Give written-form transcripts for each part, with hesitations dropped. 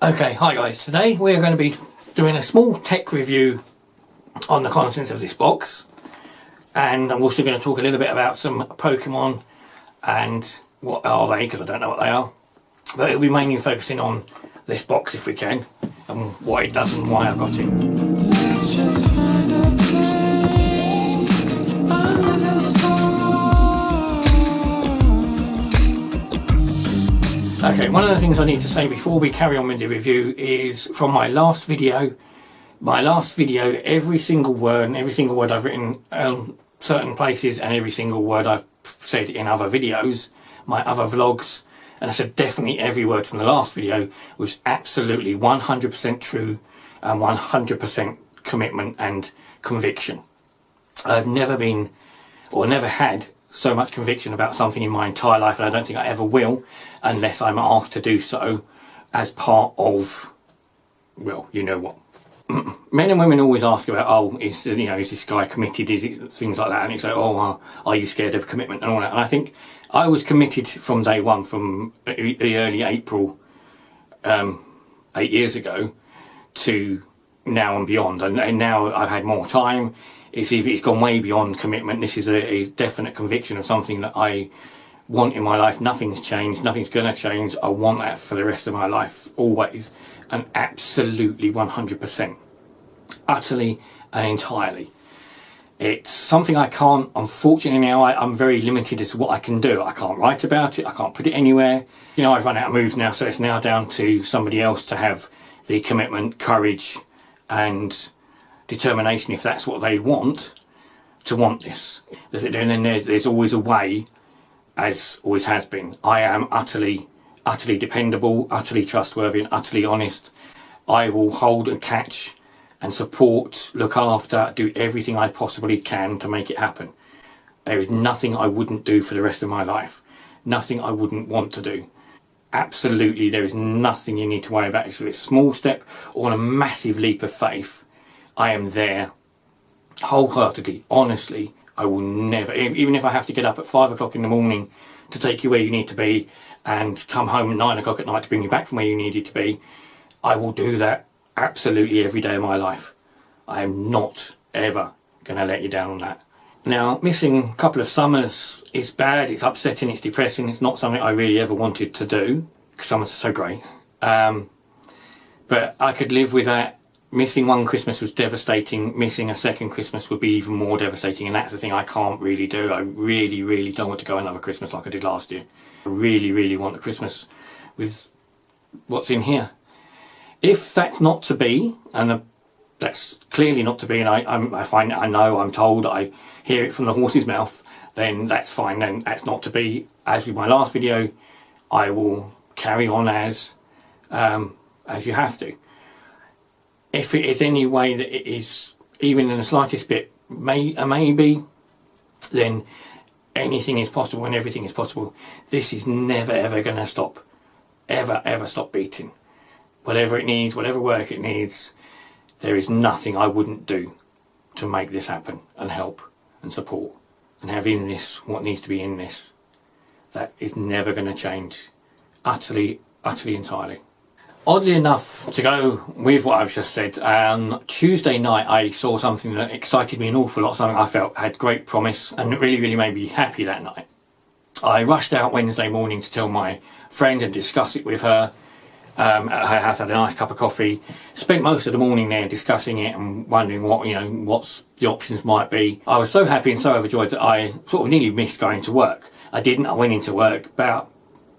Okay, hi guys. Today we're going to be doing a small tech review on the contents of this box, and I'm also going to talk a little bit about some Pokemon and what are they, because I don't know what they are, but it'll be mainly focusing on this box if we can, and what it does and why I've got it. Let's just find a place under the stars. Okay, one of the things I need to say before we carry on with the review is from my last video. Every single word and every single word I've written on certain places and every single word I've said in other videos, my other vlogs, and I said definitely every word from the last video was absolutely 100% true and 100% commitment and conviction. I've never been or never had so much conviction about something in my entire life, and I don't think I ever will unless I'm asked to do so as part of, well, you know what. Men and women always ask about, oh, is this guy committed, is it things like that, and it's like, oh, are you scared of commitment and all that. And I think I was committed from day one, from the early April 8 years ago to now and beyond, and now I've had more time. It's gone way beyond commitment. This is a definite conviction of something that I want in my life. Nothing's changed, nothing's going to change. I want that for the rest of my life, always, and absolutely 100%, utterly and entirely. It's something I can't, unfortunately now, I'm very limited as to what I can do. I can't write about it, I can't put it anywhere. I've run out of moves now, so it's now down to somebody else to have the commitment, courage and determination, if that's what they want, to want this. And then there's always a way, as always has been. I am utterly dependable, utterly trustworthy and utterly honest. I will hold and catch and support, look after, do everything I possibly can to make it happen. There is nothing I wouldn't do for the rest of my life. Nothing I wouldn't want to do. Absolutely, there is nothing you need to worry about. It's a small step or a massive leap of faith. I am there wholeheartedly, honestly. I will never, even if I have to get up at 5 o'clock in the morning to take you where you need to be and come home at 9 o'clock at night to bring you back from where you needed to be, I will do that absolutely every day of my life. I am not ever going to let you down on that. Now, missing a couple of summers is bad, it's upsetting, it's depressing, it's not something I really ever wanted to do, because summers are so great. But I could live with that. Missing one Christmas was devastating. Missing a second Christmas would be even more devastating, and that's the thing I can't really do. I really don't want to go another Christmas like I did last year. I really want a Christmas with what's in here. If that's not to be, and that's clearly not to be, and I'm told, I hear it from the horse's mouth, then that's fine, then that's not to be. As with my last video, I will carry on as you have to. If it is any way that it is, even in the slightest bit, maybe, then anything is possible and everything is possible. This is never ever going to stop. Ever stop beating. Whatever it needs, whatever work it needs, there is nothing I wouldn't do to make this happen and help and support and have in this what needs to be in this. That is never going to change. Utterly, entirely. Oddly enough, to go with what I've just said, on Tuesday night I saw something that excited me an awful lot, something I felt had great promise and really made me happy that night. I rushed out Wednesday morning to tell my friend and discuss it with her at her house, had a nice cup of coffee, spent most of the morning there discussing it and wondering what the options might be. I was so happy and so overjoyed that I sort of nearly missed going to work. I went into work. About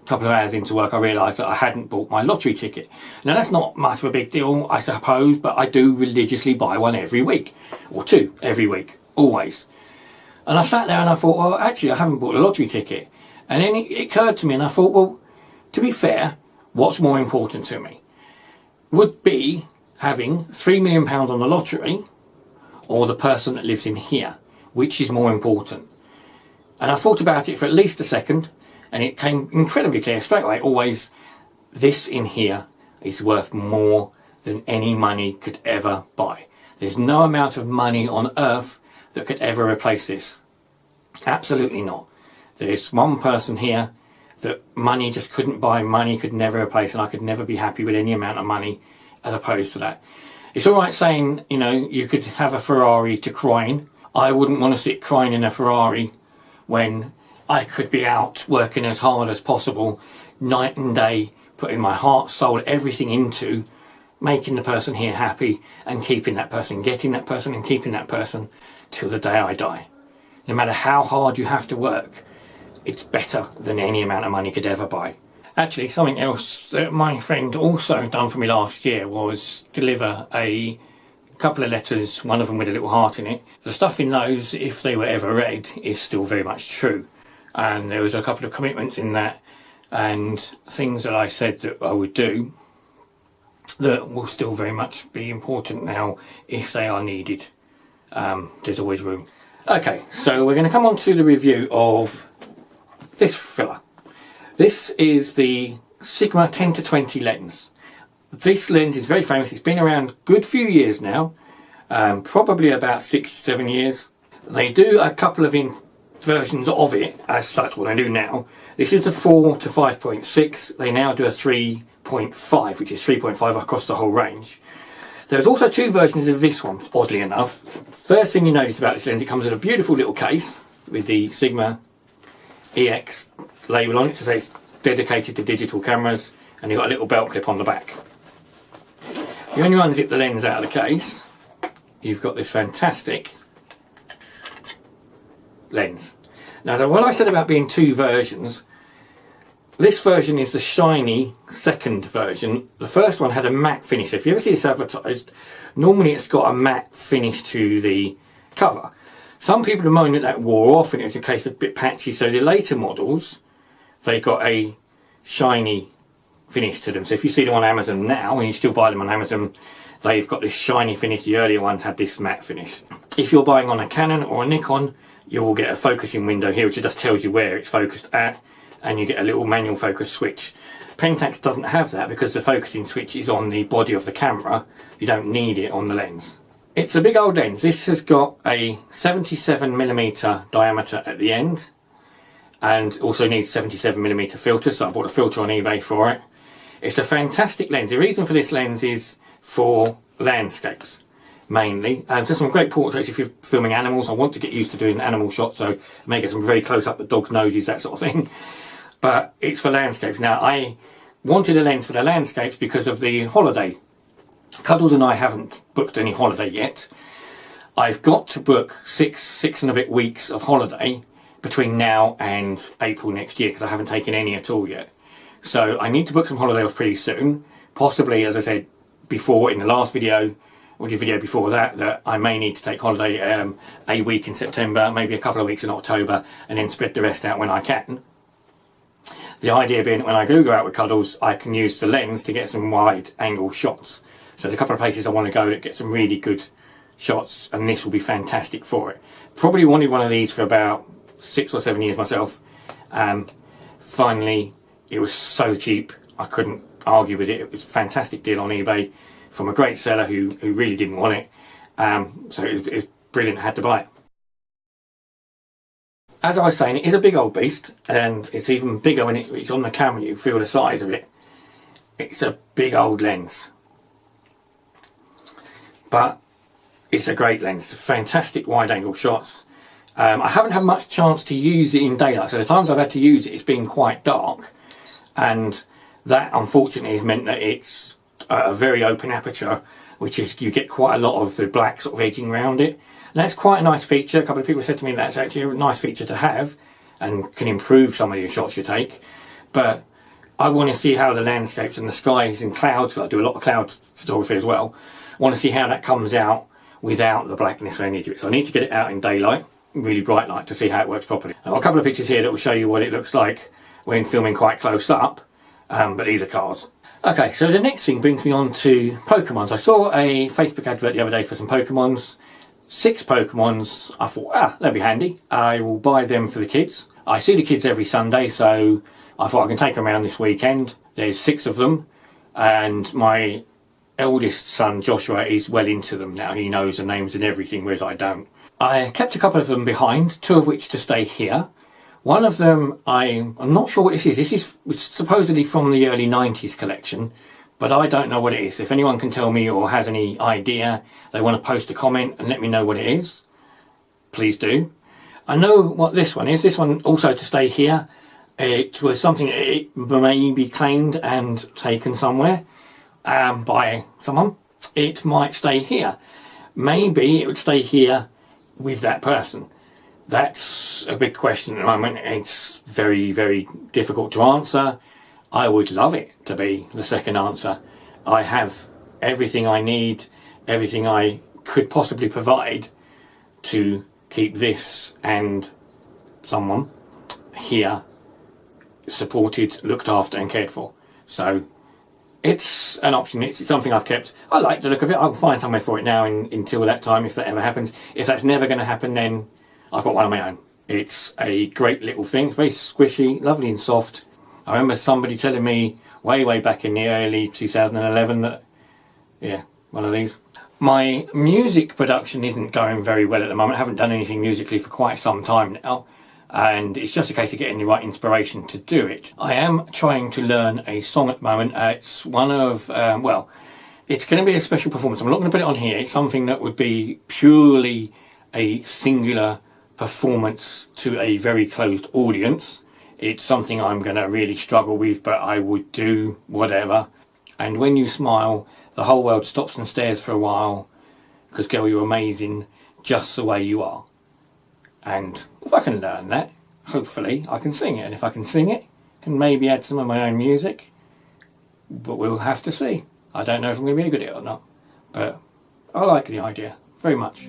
a couple of hours into work I realised that I hadn't bought my lottery ticket. Now that's not much of a big deal, I suppose, but I do religiously buy one every week, or two every week, always. And I sat there and I thought, well, actually I haven't bought a lottery ticket. And then it occurred to me and I thought, well, to be fair, what's more important to me? Would be having £3 million on the lottery or the person that lives in here, which is more important? And I thought about it for at least a second, and it came incredibly clear straight away, always, this in here is worth more than any money could ever buy. There's no amount of money on earth that could ever replace this. Absolutely not. There's one person here that money just couldn't buy, money could never replace, and I could never be happy with any amount of money as opposed to that. It's alright saying, you know, you could have a Ferrari to cry in. I wouldn't want to sit crying in a Ferrari when I could be out working as hard as possible, night and day, putting my heart, soul, everything into making the person here happy and keeping that person, getting that person and keeping that person till the day I die. No matter how hard you have to work, it's better than any amount of money could ever buy. Actually, something else that my friend also done for me last year was deliver a couple of letters, one of them with a little heart in it. The stuff in those, if they were ever read, is still very much true. And there was a couple of commitments in that and things that I said that I would do that will still very much be important now if they are needed. There's always room. Okay, so we're going to come on to the review of this filler. This is the Sigma 10-20 lens. This lens is very famous. It's been around a good few years now, probably about 6-7 years. They do a couple of versions of it as such, what they do now. This is the 4 to 5.6. They now do a 3.5, which is 3.5 across the whole range. There's also two versions of this one, oddly enough. First thing you notice about this lens, it comes in a beautiful little case with the Sigma EX label on it to say it's dedicated to digital cameras, and you've got a little belt clip on the back. When you unzip the lens out of the case, you've got this fantastic lens. Now, so what I said about being two versions, this version is the shiny second version. The first one had a matte finish. If you ever see this advertised, normally it's got a matte finish to the cover. Some people have moaned that wore off and it was a case of a bit patchy, so the later models, they got a shiny finish to them. So if you see them on Amazon now, and you still buy them on Amazon, they've got this shiny finish. The earlier ones had this matte finish. If you're buying on a Canon or a Nikon, you will get a focusing window here, which just tells you where it's focused at, and you get a little manual focus switch. Pentax doesn't have that because the focusing switch is on the body of the camera. You don't need it on the lens. It's a big old lens. This has got a 77mm diameter at the end, and also needs 77mm filter, so I bought a filter on eBay for it. It's a fantastic lens. The reason for this lens is for landscapes mainly, and there's some great portraits if you're filming animals. I want to get used to doing animal shots, so I may get some very close up the dog's noses, that sort of thing, but it's for landscapes. Now, I wanted a lens for the landscapes because of the holiday. Cuddles and I haven't booked any holiday yet. I've got to book six and a bit weeks of holiday between now and April next year because I haven't taken any at all yet. So I need to book some holiday off pretty soon. Possibly, as I said before in the last video, or the video before that, that I may need to take holiday a week in September, maybe a couple of weeks in October, and then spread the rest out when I can. The idea being that when I do go out with Cuddles, I can use the lens to get some wide angle shots. So there's a couple of places I want to go to get some really good shots, and this will be fantastic for it. Probably wanted one of these for about 6 or 7 years myself. Finally, it was so cheap I couldn't argue with it. It was a fantastic deal on eBay from a great seller who really didn't want it. So it was brilliant, I had to buy it. As I was saying, it is a big old beast, and it's even bigger when it's on the camera. You feel the size of it. It's a big old lens, but it's a great lens. Fantastic wide angle shots. I haven't had much chance to use it in daylight, so the times I've had to use it, it's been quite dark, and that unfortunately has meant that it's a very open aperture, which is, you get quite a lot of the black sort of edging around it. And that's quite a nice feature. A couple of people said to me that's actually a nice feature to have and can improve some of the shots you take. But I want to see how the landscapes and the skies and clouds, because I do a lot of cloud photography as well, I want to see how that comes out without the blackness or any of it. So I need to get it out in daylight, really bright light, to see how it works properly. I've got a couple of pictures here that will show you what it looks like when filming quite close up, but these are cars. Okay, so the next thing brings me on to Pokemons. I saw a Facebook advert the other day for some Pokemons. 6 Pokemons. I thought, that'd be handy. I will buy them for the kids. I see the kids every Sunday, so I thought I can take them around this weekend. There's 6 of them, and my eldest son Joshua is well into them now. He knows the names and everything, whereas I don't. I kept a couple of them behind, 2 of which to stay here. One of them, I'm not sure what this is. This is supposedly from the early 90s collection, but I don't know what it is. If anyone can tell me or has any idea, they want to post a comment and let me know what it is, please do. I know what this one is. This one also to stay here. It was something that it may be claimed and taken somewhere by someone. It might stay here. Maybe it would stay here with that person. That's a big question at the moment. It's very, very difficult to answer. I would love it to be the second answer. I have everything I need, everything I could possibly provide to keep this and someone here supported, looked after and cared for. So it's an option. It's something I've kept. I like the look of it. I'll find somewhere for it now until that time, if that ever happens. If that's never going to happen, then I've got one of my own. It's a great little thing. It's very squishy, lovely and soft. I remember somebody telling me way back in the early 2011 that, yeah, one of these. My music production isn't going very well at the moment. I haven't done anything musically for quite some time now, and it's just a case of getting the right inspiration to do it. I am trying to learn a song at the moment. It's one of, well, it's going to be a special performance. I'm not going to put it on here. It's something that would be purely a singular performance to a very closed audience. It's something I'm going to really struggle with, but I would do whatever. And when you smile, the whole world stops and stares for a while, because girl, you're amazing just the way you are. And if I can learn that, hopefully I can sing it. And if I can sing it, I can maybe add some of my own music, but we'll have to see. I don't know if I'm going to be any good at it or not, but I like the idea very much.